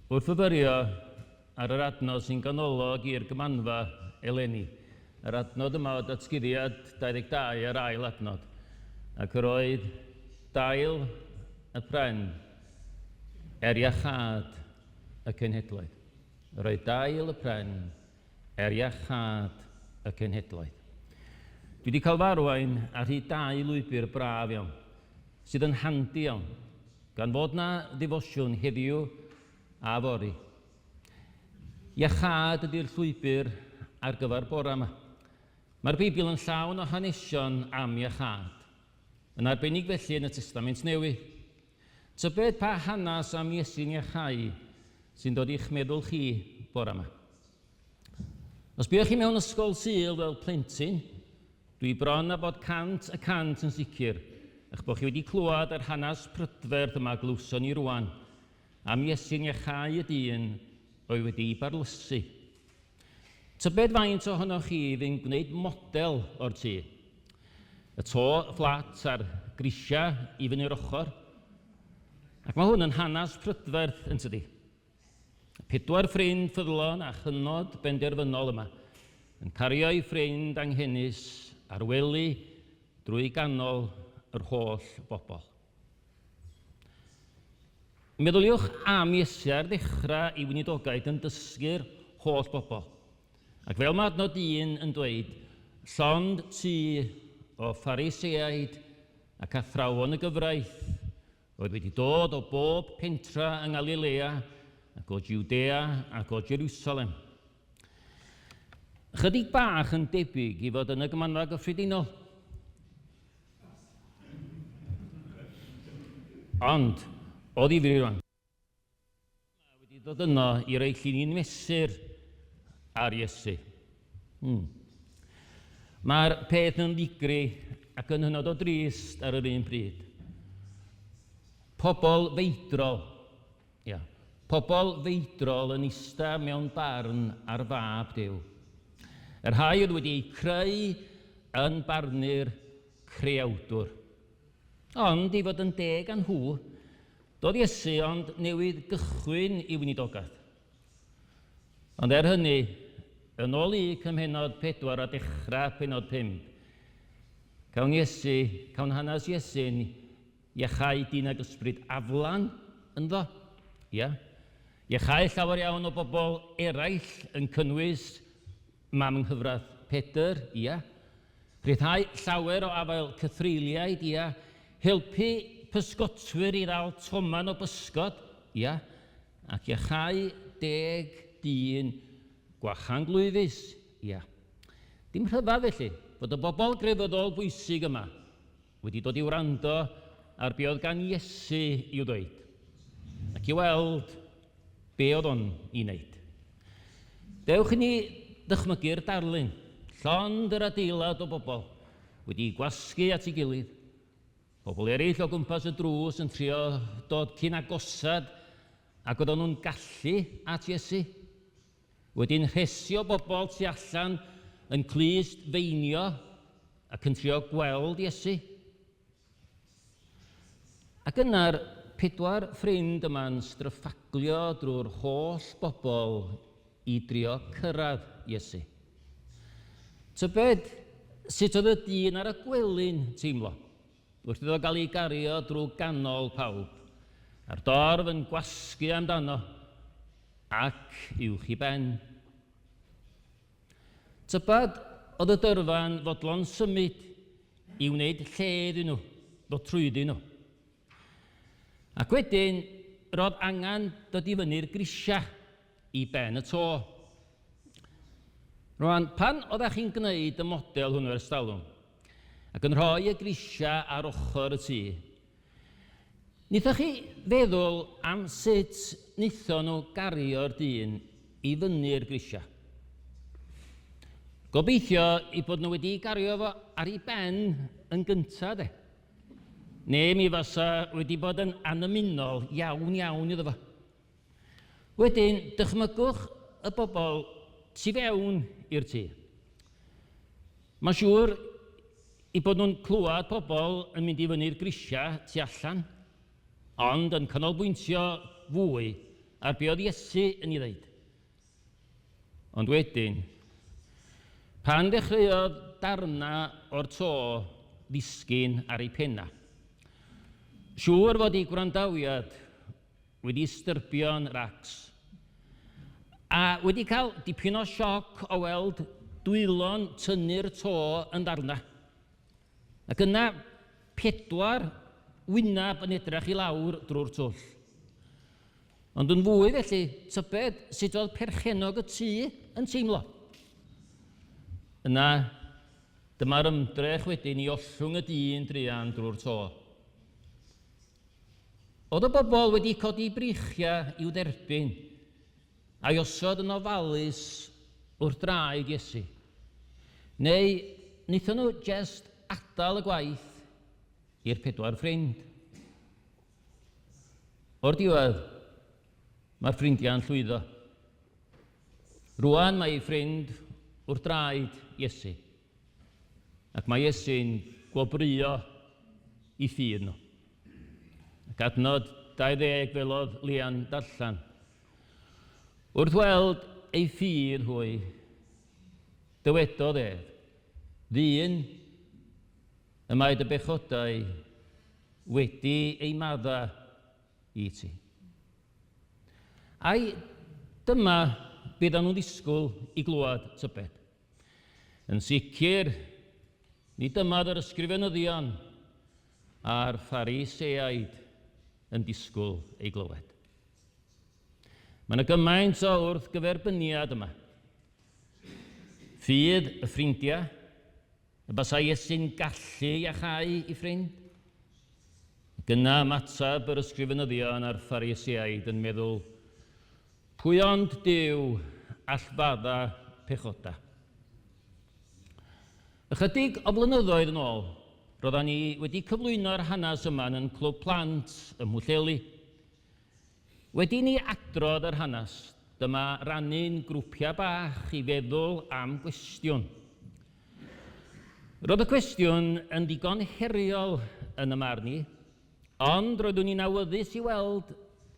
Wrth fyfyrio ar yr adnodd sy'n ganolog i'r gymanfa eleni, yr adnodd yma o datguddiad 22 ar ail adnod, ac yr oedd dail y pren iachad y cenhedloedd. Yr oedd dail y pren iachad y cenhedloedd. Dwi wedi cael farwain ar hyd 2 lwybr braf iawn, sydd yn handi iawn, gan fod na ddifosiwn heddiw a fori. Iachad ydy'r llwybr ar gyfer bore yma. Mae'r Beibl yn llawn o hanesion am iachad, yn arbennig felly yn y Testament Newydd. Tybed pa hanes am Iesu'n iachau sy'n dod i'ch meddwl chi bore yma. Os buoch chi mewn ysgol Sul fel plentyn, dwi bron a bod 100% yn sicr eich bod chi wedi clywed yr hanes prydferth yma glwson ni rwan am Iesu'n iachau y dyn oedd wedi barlysu. Tybed faint ohonoch chi fy'n gwneud model o'r tŷ? Y to fflat a'r grisia i fyny'r ochr. Ac mae hwn yn hanes prydferth yn tydi. 4 ffrind ffyddlon a chynod benderfynol yma yn cario'i ffrind anghennus ar wely drwy ganol yr holl bobl. Meddyliwch am Iesu ar ddechrau i weinidogaeth yn dysgu'r holl bobl. Ac fel mae adnod 1 yn dweud, llond tŷ o Phariseaid ac athrawon y gyfraith oedd wedi dod o bob pentra yng Galilea ac o Judea ac o Jerusalem. Chydig bach yn debyg i fod yn y gymanfa gyffredinol. Ond, o ddifri rwan, wedi dod yno i roi lluni'n mesur ar Iesu. Mae'r peth yn ddigri ac yn hynod o drist ar yr un pryd. Pobl feidrol, pobl feidrol yn ista mewn barn ar fab Duw. Yr rhai oedd wedi creu yn barnu'r creawdwr. Ond i fod yn deg â nhw, doedd Iesu ond newydd gychwyn i weinidogaeth. Ond hynny, yn ôl i cymhenod 4 a dechrau penod 5, cawn hanes Iesu'n iachau dyn ag ysbryd aflan ynddo. Iachau llawer iawn o bobl eraill yn cynnwys mam yng nghyfraith Pedr, rhyddhau llawer o afael cythreiliaid, helpu pysgotwyr i ddal toman o bysgod, ac iachau 10 dyn gwachanglwyfus, Dim rhyfedd felly fod y bobl grefyddol bwysig yma wedi dod i wrando ar be oedd gan Iesu i'w ddweud, ac i weld be oedd o'n i wneud. Dewch i ni ddychmygu'r darlun, llond yr adeilad o bobl wedi gwasgu at ei gilydd. Pobl eraill o gwmpas y drws yn trio dod cyn agosad ac oedden nhw'n gallu at Iesu. Wedi'n rhesio bobl tu allan yn clust feinio ac yn trio gweld Iesu. Ac yna'r 4 ffrind yma'n stryffaglio drwy'r holl bobl i drio cyrraedd Iesu. Tybed sut oedd y dyn ar y gwely'n teimlo wrth iddo gael ei gario drwy ganol pawb, a'r dorf yn gwasgu amdano ac uwch i ben. Tybed oedd y dyrfa'n fodlon symud i wneud lle iddyn nhw, ddod trwyddyn nhw. Ac wedyn, roedd angen dod i fyny'r grisia i ben y to. Rwan, pan oeddech chi'n gwneud y model hwnnw ers talwm, ac yn rhoi y grisia ar ochr y tŷ, wnaethoch chi feddwl am sut wnaethon nhw gario'r dyn i fyny'r grisia. Gobeithio i bod nhw wedi gario fo ar ei ben yn gyntaf, neu mi fasa wedi bod yn anymunol iawn iddo fo. Wedyn, dychmygwch y bobl tu fewn i'r tŷ. Mae'n siŵr i bod nhw'n clywed pobl yn mynd i fyny'r grisia tu allan, ond yn canolbwyntio fwy ar be oedd Iesu yn ei ddeud. Ond wedyn, pan dechreuodd darna o'r to ddisgyn ar ei penna, siŵr fod ei gwrandawiad wedi styrbio'n racs, a wedi cael dipyn o sioc o weld dwylon tynnu'r to yn darna. Ac yna 4 wynab yn edrych i lawr drwy'r twll. Ond yn fwy felly, tybed sut oedd perchenog y tŷ yn teimlo. Yna, dyma'r ymdrech wedyn i ollwng y dyn druan drwy'r to. Oedd y bobl wedi codi brichiau i'w derbyn a'i osod yn ofalus wrth draed Iesu. Neu wnaethon nhw jyst adael y gwaith i'r 4 ffrind. O'r diwedd, mae'r ffrindiau'n llwyddo. Rwan mae ei ffrind wrth draed Iesu. Ac mae Iesu'n gwobrio i ffydd nhw. Ac adnod 20 fel oedd Lian darllen. Wrth weld ei ffydd hwy, dywedodd ef, ddyn y mae dy bechodau wedi ei madda i ti. Ai dyma beth nhw'n ddisgwyl i glywed tybed. Yn sicr, ni dyma yr ysgrifenyddion a'r Phariseaid yn disgwyl ei glywed. Mae yna gymaint o wrth gyferbyniad yma. Ffydd y ffrindiau, y basa Iesu'n gallu iachau i ffrind. Gyna ymatab yr ysgrifenyddion a'r Phariseaid yn meddwl, pwy ond Duw all fadda pechoda. Ychydig o blynyddoedd yn ôl, roeddan ni wedi cyflwyno'r hanes yma yn clwb plant ym Mhwllheli. Wedi ni adrodd yr hanes, dyma rannu'n grwpiau bach i feddwl am gwestiwn. Roedd y cwestiwn yn ddigon heriol yn y marn ni, ond roeddwn ni'n awyddus i weld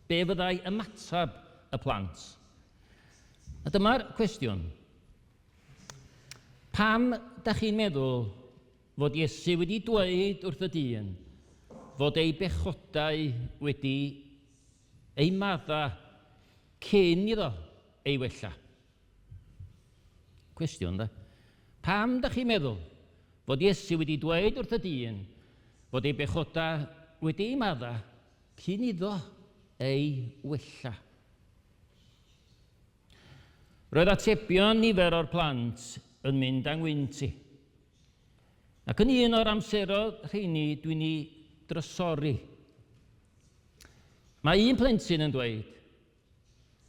be fyddai ymatab y plant. A dyma'r cwestiwn. Pam dach chi'n meddwl fod Iesu wedi dweud wrth y dyn fod ei bechodau wedi ei madda cyn iddo ei wella? Cwestiwn, da. Pam dach chi'n meddwl fod Iesu wedi dweud wrth y dyn fod ei bechodau wedi ei madda cyn iddo ei wella? Roedd atebion nifer o'r plant yn mynd angwynti. Ac yn un o'r amseroedd rheini dwi'n ei drysori. Mae un plentyn yn dweud,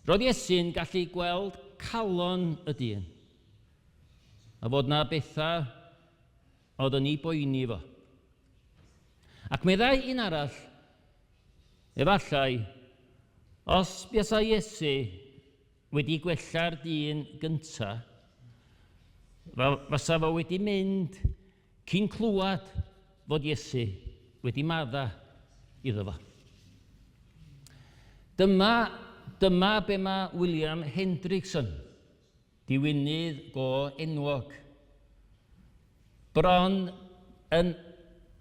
roedd Iesu'n gallu gweld calon y dyn, a fod na bethau oedd yn ei boeni fo. Ac meddai un arall, efallai, os buasa Iesu wedi gwella'r dyn gyntaf, fasa fo wedi mynd cyn clywed fod Iesu wedi madda iddo fo. Dyma be mae William Hendrickson, diwynydd go enwog, bron yn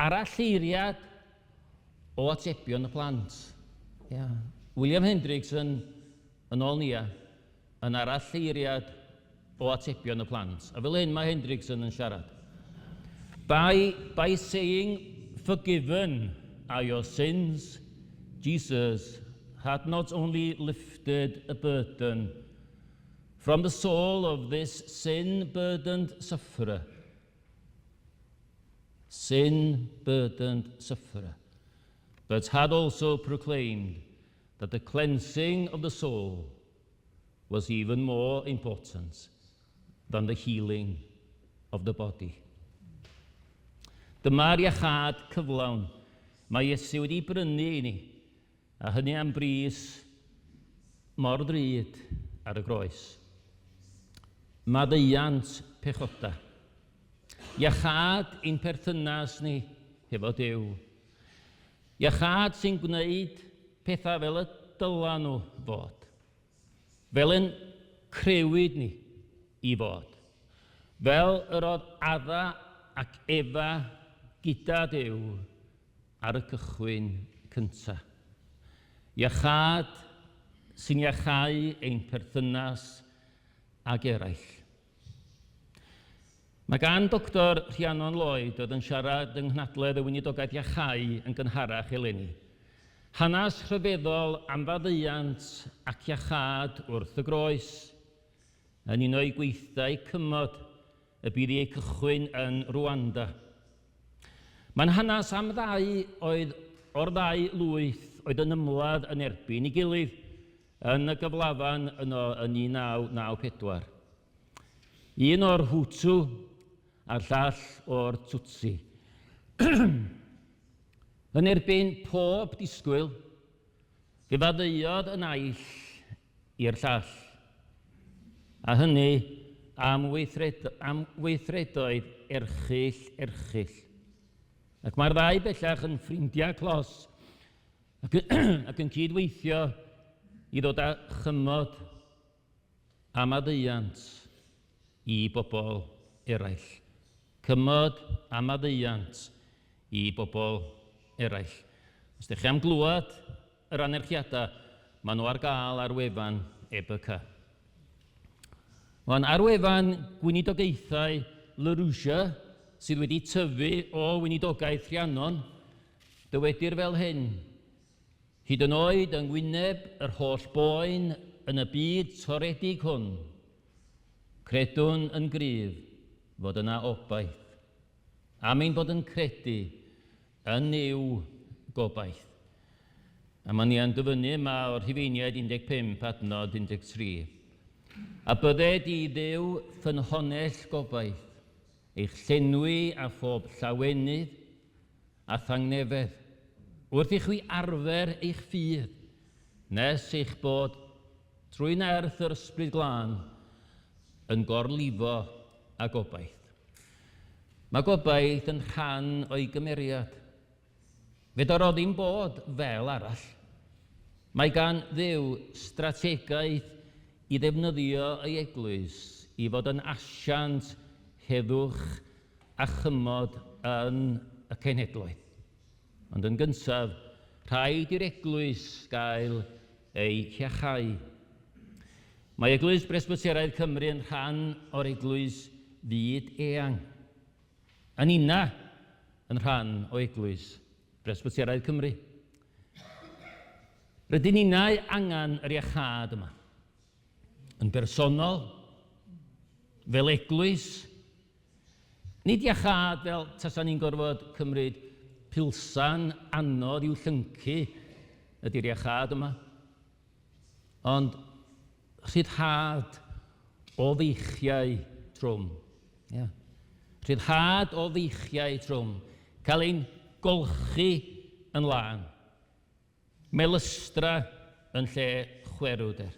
aralleiriad o atebion y plant. William Hendrickson yn ôl nia yn aralleiriad o atebion y plant. A fel hyn mae Hendrickson yn siarad. By saying, forgiven are your sins, Jesus had not only lifted a burden from the soul of this sin-burdened sufferer, but had also proclaimed that the cleansing of the soul was even more important than the healing of the body. Dyma'r iachad cyflawn mae Iesu wedi brynu i ni, a hynny am bris mor drud ar y groes. Maddeuant pechoda. Iachad i'n perthynas ni hefo Duw. Iachad sy'n gwneud pethau fel y dyla nhw fod. fel yn crewyd ni i fod. Fel yr oedd Adda ac Efa gyda Duw ar y cychwyn cyntaf. Iachad sy'n iachau ein perthynas ag eraill. Mae gan Dr Rhiannon Lloyd oedd yn siarad yng nghnadledd y weinidogaeth iachau yn gynharach eleni. Hanes rhyfeddol am faddeuant ac iachad wrth y groes, yn un o'i gweithdau cymod y bydd ei cychwyn yn Rwanda. Mae'n hanes am o'r ddau lwyth oedd yn ymladd yn erbyn ei gilydd yn y gyflafan yno yn 1994. Un o'r Hutu a'r llall o'r Tutsi. Yn erbyn pob disgwyl, fe faddeuodd yn aill i'r llall, a hynny am weithredoedd erchyll. Ac mae'r ddau bellach yn ffrindiau clos ac yn cydweithio i ddod â chymod a maddeuant i bobl eraill. Cymod a maddeuant i bobl eraill. Os ydych chi am glwad yr anerchiadau, maen nhw ar gael ar wefan EBC. Ar wefan Gweinidogaethau Le Rouge, sydd wedi tyfu o Weinidogaeth Rhiannon, dywedir fel hyn: hyd yn oed yng ngwyneb yr holl boen yn y byd toredig hwn, credwn yn gryf fod yna obaith. Am ein bod yn credu yn yw gobaith. A ma'n i'n dyfynnu yma o'r Rhufeiniaid 15 adnod 13. A bydde di Dduw ffynhonnell gobaith, eich llenwi a phob llawenydd a thangnefedd, wrth i chwi arfer eich ffydd, nes eich bod trwy nerth yr ysbryd glân yn gorlifo a gobaith. Mae gobaith yn rhan o'i gymeriad. Fedar o ddim bod fel arall. Mae gan Dduw strategaeth i ddefnyddio ei eglwys i fod yn asiant heddwch a chymod yn y cenhedloedd. Ond yn gyntaf, rhaid i'r eglwys gael ei hiachau. Mae Eglwys Presbyteraidd Cymru yn rhan o'r eglwys fyd eang. Yn una yn rhan o Eglwys Presbyteraidd Cymru. Rydyn ninnau angen yr iachad yma. Yn bersonol, fel eglwys, nid iachad fel tasan ni'n gorfod cymryd pilsan anodd i'w llyncu ydy'r iachad yma, ond rhyddhad o feichiau trwm. Rhyddhad o feichiau trwm, cael ein golchi yn lân, melystra yn lle chwerwder,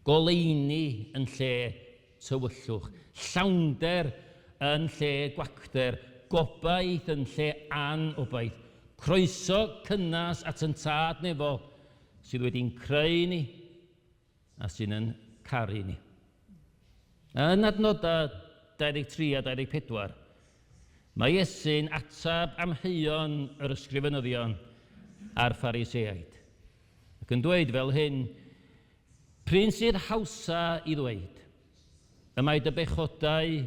goleini yn lle tywyllwch, llawnder yn lle gwacder, gobaith yn lle anobaith, croeso cynnas at yn tad nefo sydd wedi'n creu ni a sy'n yn caru ni. Yn adnodau 23 a 24, mae Iesu'n atab amheuon yr ysgrifenyddion a'r Phariseaid, ac yn dweud fel hyn: pryn sydd hawsa i ddweud, y mae dy bechodau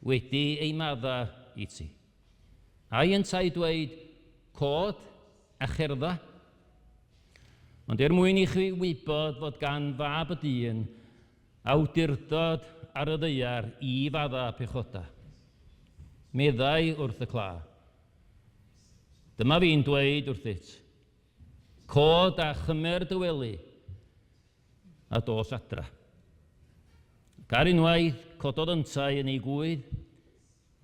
wedi ei madda i ti. Ai yntau dweud cod a cherdda? Ond mwyn i chi wybod fod gan fab y dyn awdurdod ar y ddaear i fadda pechoda. Meddai wrth y cla. Dyma fi'n dweud wrthyt, cod a chymer dy wely a dos adra. Gar unwaith cododd yntau yn ei gwydd,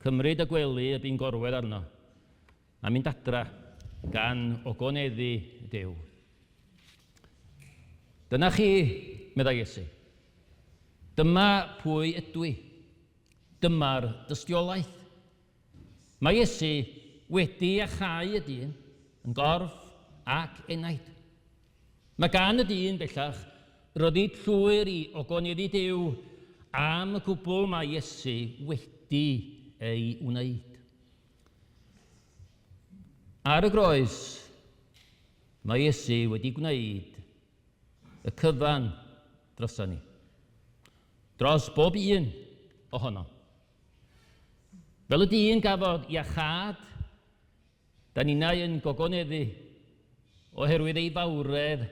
cymryd y gwely y bu'n gorwedd arno, a mynd adra gan ogoneddu Duw. Dyna chi, meddai Iesu. Dyma pwy ydw i. Dyma'r dystiolaeth. Mae Iesu wedi iachau y dyn yn gorff ac enaid. Mae gan y dyn bellach roedd nid llwyr i ogoneddi Duw am y cwbl mae Iesu wedi ei wneud. Ar y groes, mae Iesu wedi gwneud y cyfan droson ni, dros bob un ohono. Fel y dyn gafodd iachad, da ninnau yn gogoneddu oherwydd ei fawredd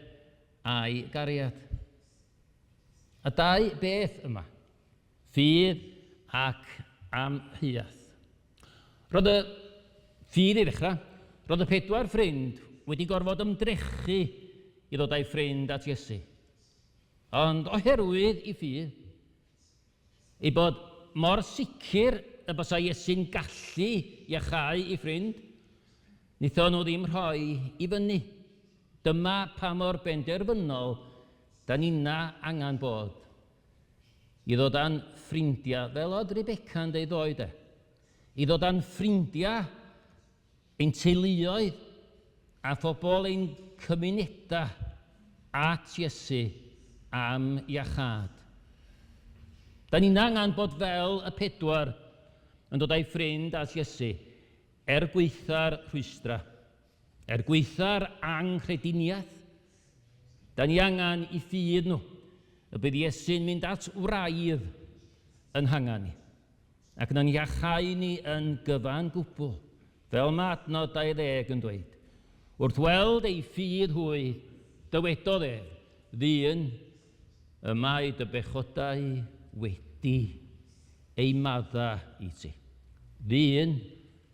a'i gariad. A dau beth yma, ffydd ac amheuaeth. Roedd y ffydd i ddechrau, roedd y 4 ffrind wedi gorfod ymdrechu i ddod â'i ffrind at Iesu. Ond oherwydd i ffydd, ei bod mor sicr y bysa Iesu'n gallu iachau ei ffrind, wnaethon nhw ddim rhoi i fyny. Dyma pa mor benderfynol da ni'na angen bod. I ddod â'n ffrindiau, fel oedd Rebecca'n deud oed i ddod â'n ffrindiau, ein teuluoedd a phobl ein cymunedau at Iesu am iachad. Da ni'n angen bod fel y 4 yn dod â'i ffrind at Iesu gweitha'r rhwystra, gweitha'r anghrediniaeth. Da ni angen i ffydd nhw y bydd Iesu'n mynd at wraidd yn hangen ni, ac na'n iachau ni yn gyfan gwbl, fel mae adnod 20 yn dweud. Wrth weld ei ffydd hwy, dywedodd ddyn, y mae dy bechodau wedi ei madda i ti. Ddyn,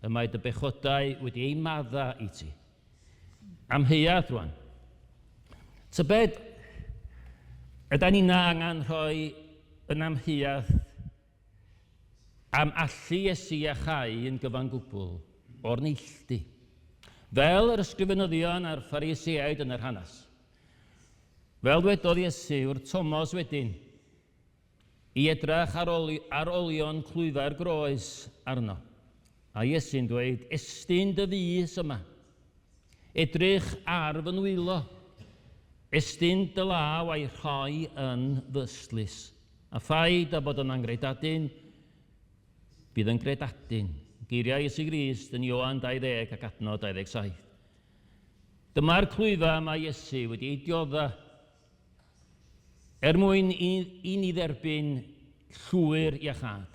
y mae dy bechodau wedi ei madda i ti. Amheuaeth rwan. Tybed, ydyn ni'n angen rhoi yn amheuaeth am allu Iesu iachau yn gyfan gwbl o'r neilltu. Fel yr ysgrifenyddion a'r Phariseaid yn yr hanes. Fel dwedodd Iesu wrth Thomas wedyn, i edrych ar olion clwyfau'r groes arno. A Iesu'n dweud, estyn dy fys yma, edrych ar fy nwylo, estyn dy law a'i rhoi yn ddystlys. A phaid a bod yn angredadyn, bydd yn gredadyn. Geiriau Iesu Grist yn Ioan 20 ac adnod 27. Dyma'r clwyfa mae Iesu wedi ei diodda mwyn i ni dderbyn llwyr iachad.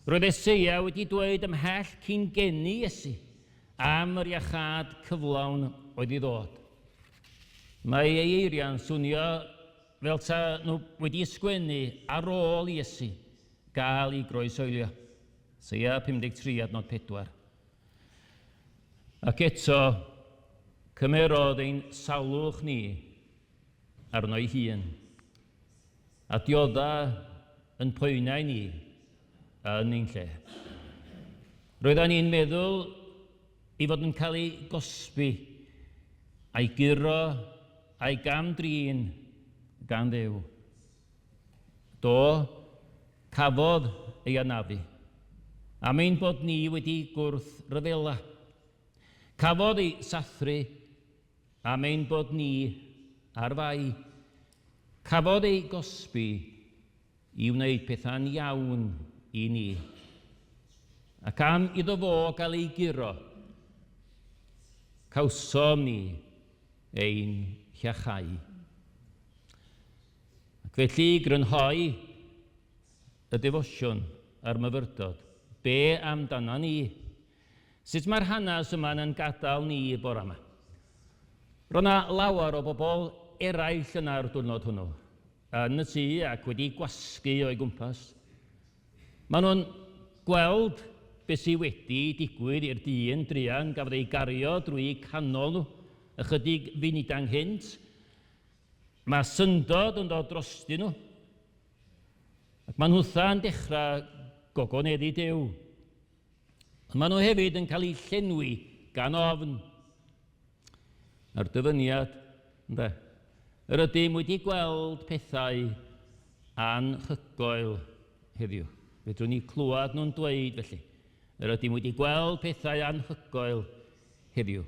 Roedd Eseia wedi dweud ymhell cyn geni Iesu am yr iachad cyflawn oedd i ddod. Mae ei eiriau'n swnio fel ta nhw wedi ysgwennu ar ôl Iesu gael ei groesoelio. Eseia 53 adnod 4. Ac eto, cymerodd ein salwch ni arno ei hun, a diodda yn poenau ni yn ein lle. Roeddan ni'n meddwl i fod yn cael ei gosbi a'i guro a'i gamdrin gan Dduw. Do, cafodd ei anafu. Am ein bod ni wedi gwrth ryfela. Cafodd ei sathru am ein bod ni ar fai. Cafodd ei gosbi i wneud pethau'n iawn i ni. Ac am iddo fo gael ei guro, cawsom ni ein iachau. Ac felly grynhoi y defosiwn a'r myfyrdod, be amdana ni? Sut mae'r hanes yma'n yn gadael ni bore yma? Roedd yna lawer o bobl eraill yna'r diwrnod hwnnw, yn y tŷ ac wedi gwasgu o'i gwmpas. Maen nhw'n gweld beth sydd wedi digwydd i'r dyn druan gafodd ei gario drwy canol nhw ychydig funudau nghynt. Mae syndod yn dod drosti nhw. Ac maen nhw'n dechrau gogoneddu Duw. Maen nhw hefyd yn cael eu llenwi gan ofn. A'r dyfyniad, ynde, yr ydym wedi gweld pethau anhygoel heddiw. Fedrwn ni clywed nhw'n dweud felly. Yr ydym wedi gweld pethau anhygoel heddiw.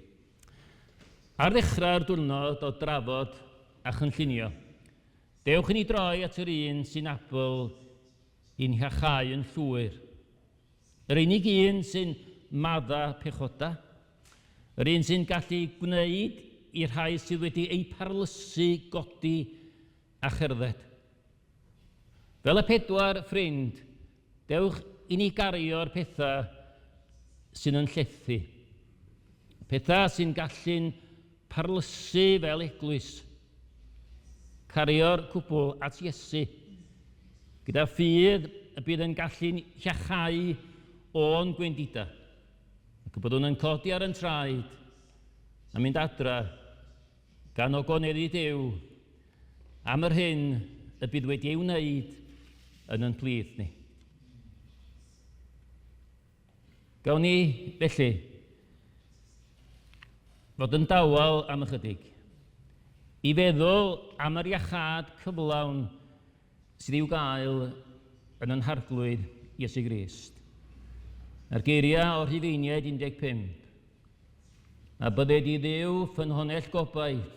Ar ddechrau'r diwrnod o drafod a chynllunio, Dewch i ni droi at yr un sy'n abl i'n hiachau yn llwyr. Yr unig un sy'n madda pechoda. Yr un sy'n gallu gwneud i'r rhai sydd wedi eu parlysu godi a cherdded. Fel y pedwar ffrind, dewch i ni gario'r pethau sy'n yn llethu. Pethau sy'n gallu'n parlysu fel eglwys. Cario'r cwbl at Iesu, gyda ffydd y bydd yn gallu'n hiachau o'n gwendida, ac y byddwn yn codi ar yn traed a mynd adra gan ogoneru Duw am yr hyn y bydd wedi ei wneud yn yn plith ni. Gawn ni, felly, fod yn dawel am ychydig, i feddwl am yr iachad cyflawn sydd i'w gael yn yn harglwydd Iesu Grist. A'r geiriau o Rhufeiniaid 15. A bydded i Dduw ffynhonnell gobaith,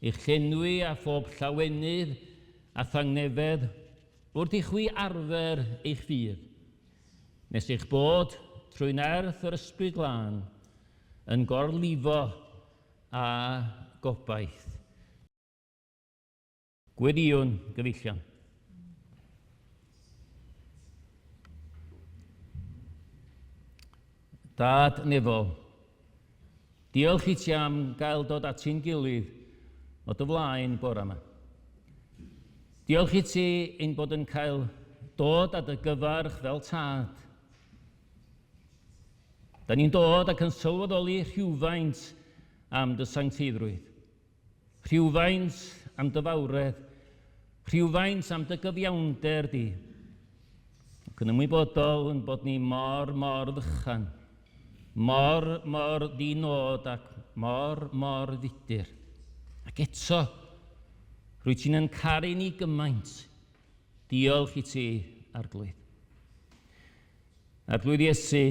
i'ch llenwi a phob llawenydd a thangnefedd wrth i chwi arfer eich ffydd, nes eich bod trwy nerth yr ysbryd glân yn gorlifo a gobaith. Gweddiwn gyfeillion. Dad Nefol, diolch i ti am gael dod at i'n gilydd o dy flaen bore yma. Diolch i ti ein bod yn cael dod at y gyfarch fel tad. Da ni'n dod ac yn sylweddoli rhywfaint am dy sancteiddrwydd, rhywfaint am dy fawredd, rhywfaint am dy gyfiawnder di, ac yn ymwybodol yn bod ni mor ddychan, mor ddinod ac mor ddidur. Ac eto, rwy ti'n yn caru ni gymaint. Diolch i ti, Arglwydd. Arglwydd Iesu,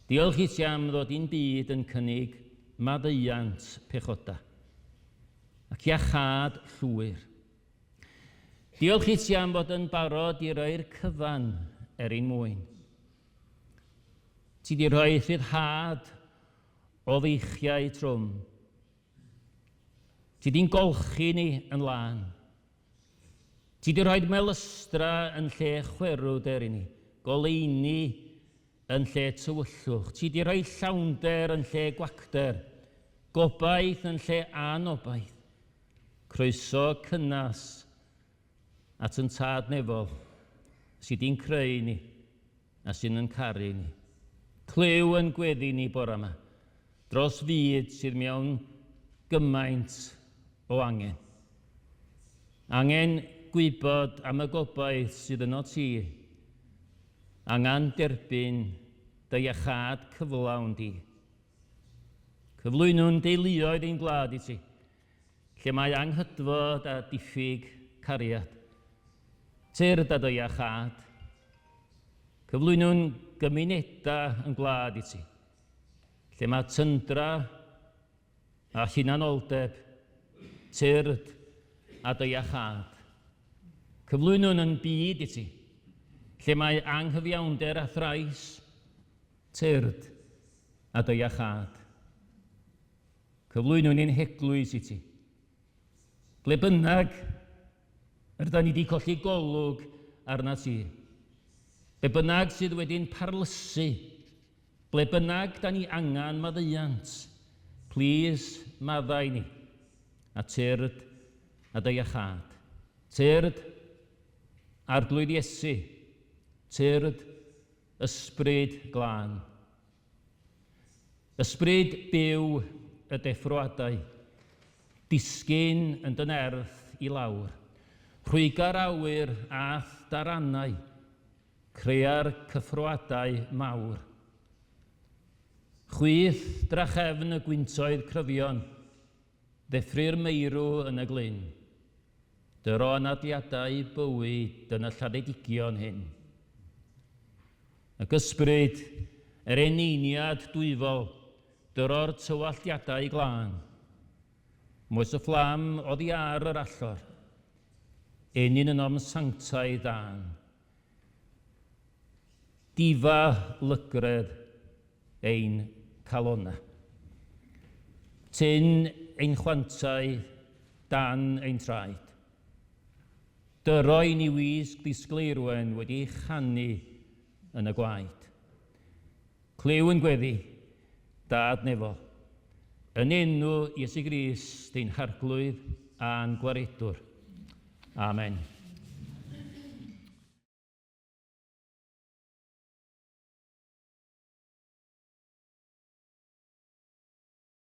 diolch i ti am ddod i'n byd yn cynnig maddeuant pechoda ac iachad llwyr. Diolch i ti am fod yn barod i roi'r cyfan ein mwyn. Ti di rhoi rhyddhad o ddeichiau trwm. Ti di'n golchi ni yn lan. Ti di rhoi melystra yn lle chwerwd i ni, goleini yn lle tywyllwch. Ti di rhoi llawnder yn lle gwacder, gobaith yn lle anobaith. Croeso cynnas at yn tad Nefol sydd di'n creu ni a sy'n yn caru ni. Clyw yn gweddi ni bore yma dros fyd sydd mewn gymaint o angen. Angen gwybod am y gobaith sydd yno ti. Angen derbyn dy iachad cyflawn di. Cyflwynwn deuluoedd ein gwlad i ti, lle mae anghydfod a diffyg cariad. Tyrd a dy iachad. Cyflwynwn gymunedau yn gwlad i ti, lle mae tyndra a hunanoldeb, tyrd a dy iachad. Cyflwynwn yn byd i ti, lle mae anghyfiawnder a thrais, tyrd a dy iachad. Cyflwynwn ein heglwys i ti. Ble bynnag rydyn ni wedi colli golwg arna ti. Ble bynnag sydd wedi'n parlysu, ble bynnag da ni angen maddeuant, plis maddau ni, a tyrd a dy iachad. Tyrd Arglwydd Iesu, tyrd ysbryd glân. Ysbryd byw y deffroadau, disgyn yn dy nerth i lawr, rhwygar awyr a darannau, crea'r cyffroadau mawr. Chwyth drachefn y gwyntoedd cryfion, ddeffru'r meirw yn y glyn. Dyro anadliadau bywyd yn y lladdedigion hyn. Ac ysbryd, yr eniniad dwyfol, dyro'r tywalliadau glân. Moes y fflam oddi ar yr allor, enyn yn om sanctaidd dan. Difa lygredd ein calona. Tyn ein chwantau dan ein traed. Dyroi ni wisg ddisgleirwen wedi chanu yn y gwaed. Clyw yn gweddi, dad nefo, yn enw Iesu Grist ein harglwydd a'n gwaredwr. Amen.